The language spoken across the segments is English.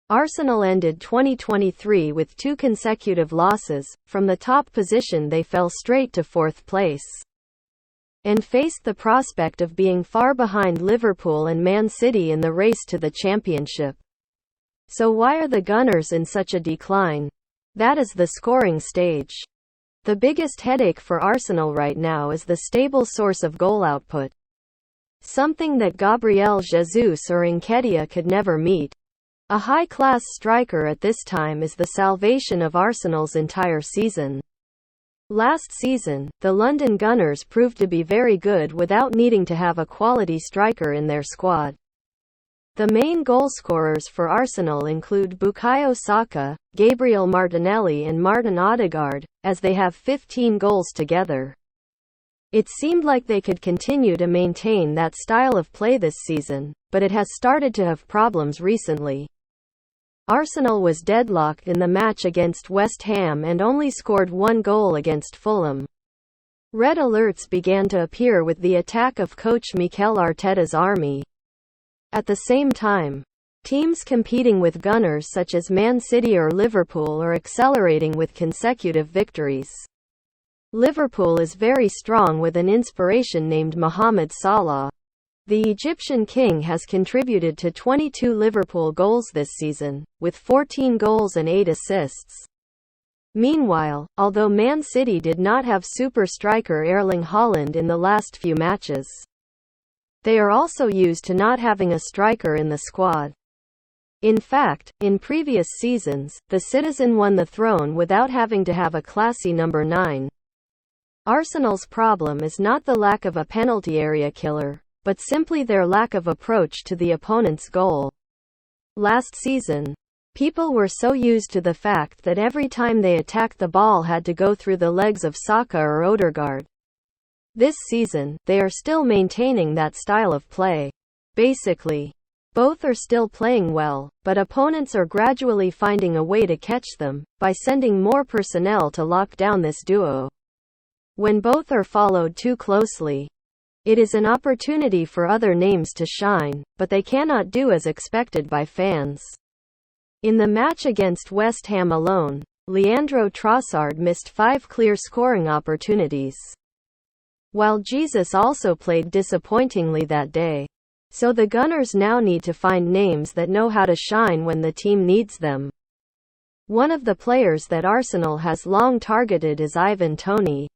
Arsenal ended 2023 with 2 consecutive losses. From the top position they fell straight to 4th place and faced the prospect of being far behind Liverpool and Man City in the race to the championship. So why are the Gunners in such a decline? That is the scoring stage. The biggest headache for Arsenal right now is the stable source of goal output, something that Gabriel Jesus or Nketiah could never meet. A high-class striker at this time is the salvation of Arsenal's entire season. Last season, the London Gunners proved to be very good without needing to have a quality striker in their squad. The main goalscorers for Arsenal include Bukayo Saka, Gabriel Martinelli and Martin Odegaard, as they have 15 goals together. It seemed like they could continue to maintain that style of play this season, but it has started to have problems recently. Arsenal was deadlocked in the match against West Ham and only scored 1 goal against Fulham. Red alerts began to appear with the attack of coach Mikel Arteta's army. At the same time, teams competing with Gunners such as Man City or Liverpool are accelerating with consecutive victories. Liverpool is very strong with an inspiration named Mohamed Salah. The Egyptian king has contributed to 22 Liverpool goals this season, with 14 goals and 8 assists. Meanwhile, although Man City did not have super striker Erling Haaland in the last few matches, they are also used to not having a striker in the squad. In fact, in previous seasons, the Citizen won the throne without having to have a classy number 9. Arsenal's problem is not the lack of a penalty area killer, but simply their lack of approach to the opponent's goal. Last season, people were so used to the fact that every time they attacked the ball had to go through the legs of Saka or Odegaard. This season, they are still maintaining that style of play. Basically, both are still playing well, but opponents are gradually finding a way to catch them, by sending more personnel to lock down this duo. When both are followed too closely, it is an opportunity for other names to shine, but they cannot do as expected by fans. In the match against West Ham alone, Leandro Trossard missed 5 clear scoring opportunities, while Jesus also played disappointingly that day. So the Gunners now need to find names that know how to shine when the team needs them. One of the players that Arsenal has long targeted is Ivan Toney.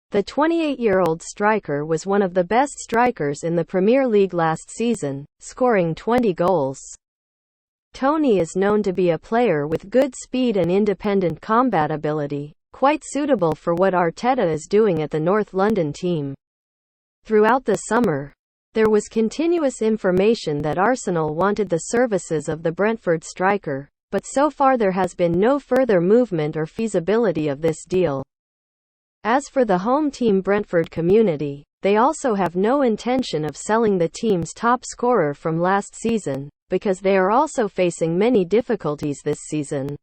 The 28-year-old striker was one of the best strikers in the Premier League last season, scoring 20 goals. Toney is known to be a player with good speed and independent combat ability, quite suitable for what Arteta is doing at the North London team. Throughout the summer, there was continuous information that Arsenal wanted the services of the Brentford striker, but so far there has been no further movement or feasibility of this deal. As for the home team Brentford community, they also have no intention of selling the team's top scorer from last season, because they are also facing many difficulties this season.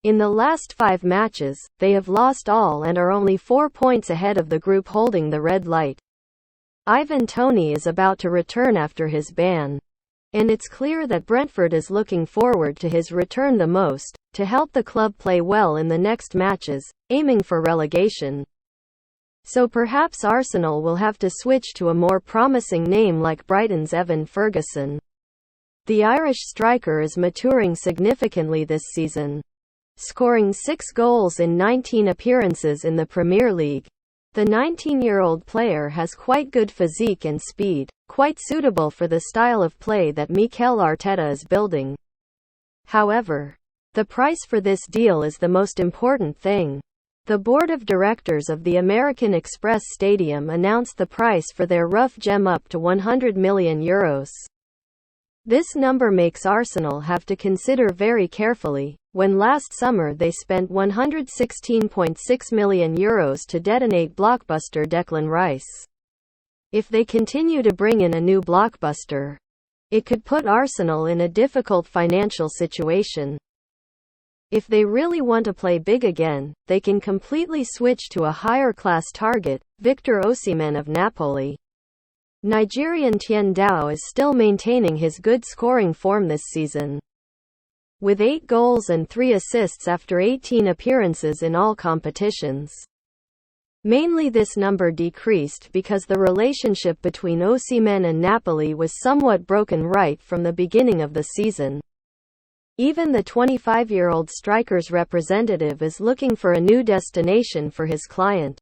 In the last 5 matches, they have lost all and are only 4 points ahead of the group holding the red light. Ivan Toney is about to return after his ban, and it's clear that Brentford is looking forward to his return the most, to help the club play well in the next matches, aiming for relegation. So perhaps Arsenal will have to switch to a more promising name like Brighton's Evan Ferguson. The Irish striker is maturing significantly this season, scoring 6 goals in 19 appearances in the Premier League. The 19-year-old player has quite good physique and speed, quite suitable for the style of play that Mikel Arteta is building. However, the price for this deal is the most important thing. The board of directors of the American Express Stadium announced the price for their rough gem up to €100 million. This number makes Arsenal have to consider very carefully, when last summer they spent €116.6 million to detonate blockbuster Declan Rice. If they continue to bring in a new blockbuster, it could put Arsenal in a difficult financial situation. If they really want to play big again, they can completely switch to a higher-class target, Victor Osimhen of Napoli. Nigerian Tiendao is still maintaining his good scoring form this season. with 8 goals and 3 assists after 18 appearances in all competitions. Mainly this number decreased because the relationship between Osimhen and Napoli was somewhat broken right from the beginning of the season. Even the 25-year-old striker's representative is looking for a new destination for his client.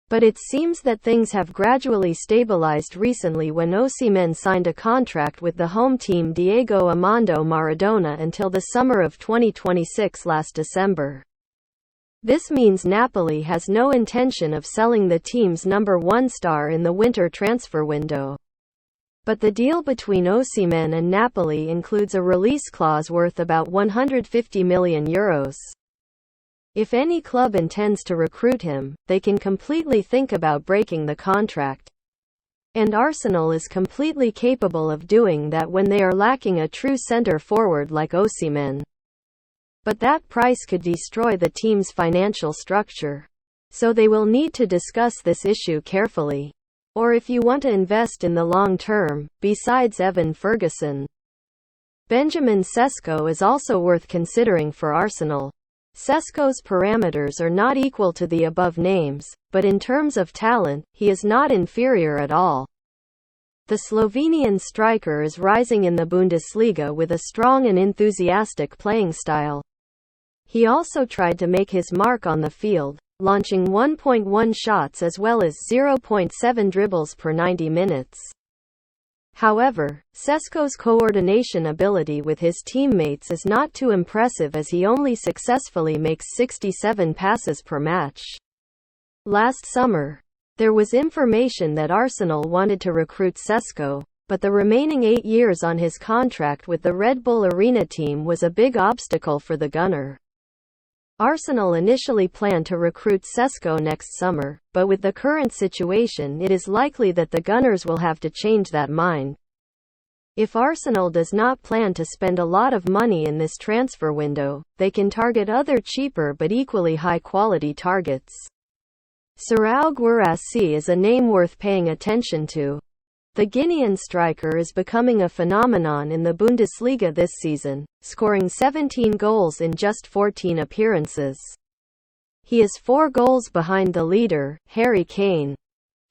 But it seems that things have gradually stabilized recently when Osimhen signed a contract with the home team Diego Armando Maradona until the summer of 2026 last December. This means Napoli has no intention of selling the team's number 1 star in the winter transfer window. But the deal between Osimhen and Napoli includes a release clause worth about €150 million. If any club intends to recruit him, they can completely think about breaking the contract. And Arsenal is completely capable of doing that when they are lacking a true centre-forward like Osimhen. But that price could destroy the team's financial structure. So they will need to discuss this issue carefully. Or if you want to invest in the long term, besides Evan Ferguson, Benjamin Sesko is also worth considering for Arsenal. Sesko's parameters are not equal to the above names, but in terms of talent, he is not inferior at all. The Slovenian striker is rising in the Bundesliga with a strong and enthusiastic playing style. He also tried to make his mark on the field, launching 1.1 shots as well as 0.7 dribbles per 90 minutes. However, Sesko's coordination ability with his teammates is not too impressive as he only successfully makes 67 passes per match. Last summer, there was information that Arsenal wanted to recruit Sesko, but the remaining 8 years on his contract with the Red Bull Arena team was a big obstacle for the Gunner. Arsenal initially planned to recruit Sesko next summer, but with the current situation it is likely that the Gunners will have to change that mind. If Arsenal does not plan to spend a lot of money in this transfer window, they can target other cheaper but equally high-quality targets. Serhou Guirassy is a name worth paying attention to. The Guinean striker is becoming a phenomenon in the Bundesliga this season, scoring 17 goals in just 14 appearances. He is 4 goals behind the leader, Harry Kane.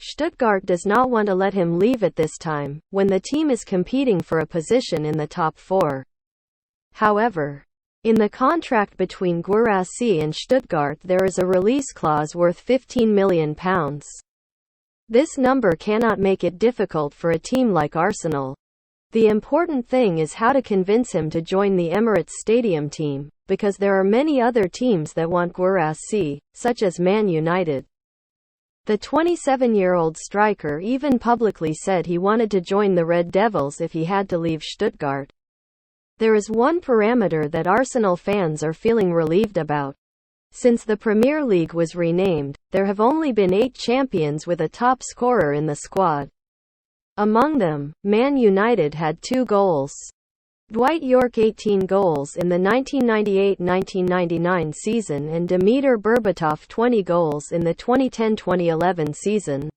Stuttgart does not want to let him leave at this time, when the team is competing for a position in the top 4. However, in the contract between Guirassy and Stuttgart there is a release clause worth £15 million. This number cannot make it difficult for a team like Arsenal. The important thing is how to convince him to join the Emirates Stadium team, because there are many other teams that want Guirassy, such as Man United. The 27-year-old striker even publicly said he wanted to join the Red Devils if he had to leave Stuttgart. There is one parameter that Arsenal fans are feeling relieved about. Since the Premier League was renamed, there have only been 8 champions with a top scorer in the squad. Among them, Man United had 2 goals. Dwight York 18 goals in the 1998-1999 season and Dimitar Berbatov 20 goals in the 2010-2011 season.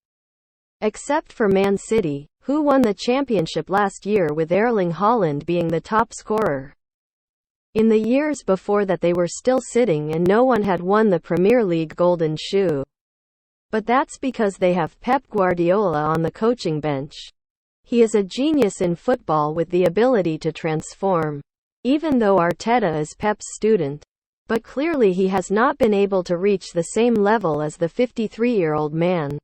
Except for Man City, who won the championship last year with Erling Haaland being the top scorer. In the years before that they were still sitting and no one had won the Premier League Golden Shoe. But that's because they have Pep Guardiola on the coaching bench. He is a genius in football with the ability to transform. Even though Arteta is Pep's student. But clearly he has not been able to reach the same level as the 53-year-old man.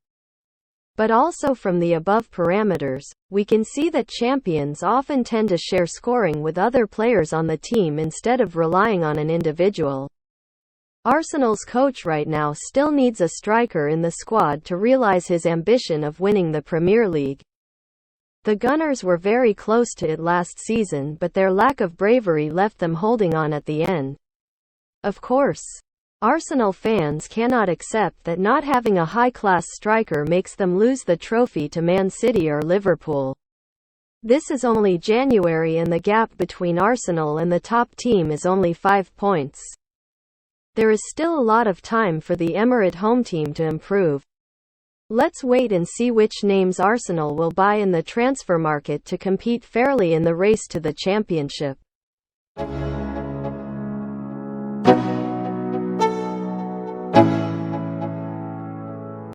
But also from the above parameters, we can see that champions often tend to share scoring with other players on the team instead of relying on an individual. Arsenal's coach right now still needs a striker in the squad to realize his ambition of winning the Premier League. The Gunners were very close to it last season, but their lack of bravery left them holding on at the end. Of course, Arsenal fans cannot accept that not having a high-class striker makes them lose the trophy to Man City or Liverpool. This is only January and the gap between Arsenal and the top team is only 5 points. There is still a lot of time for the Emirate home team to improve. Let's wait and see which names Arsenal will buy in the transfer market to compete fairly in the race to the championship.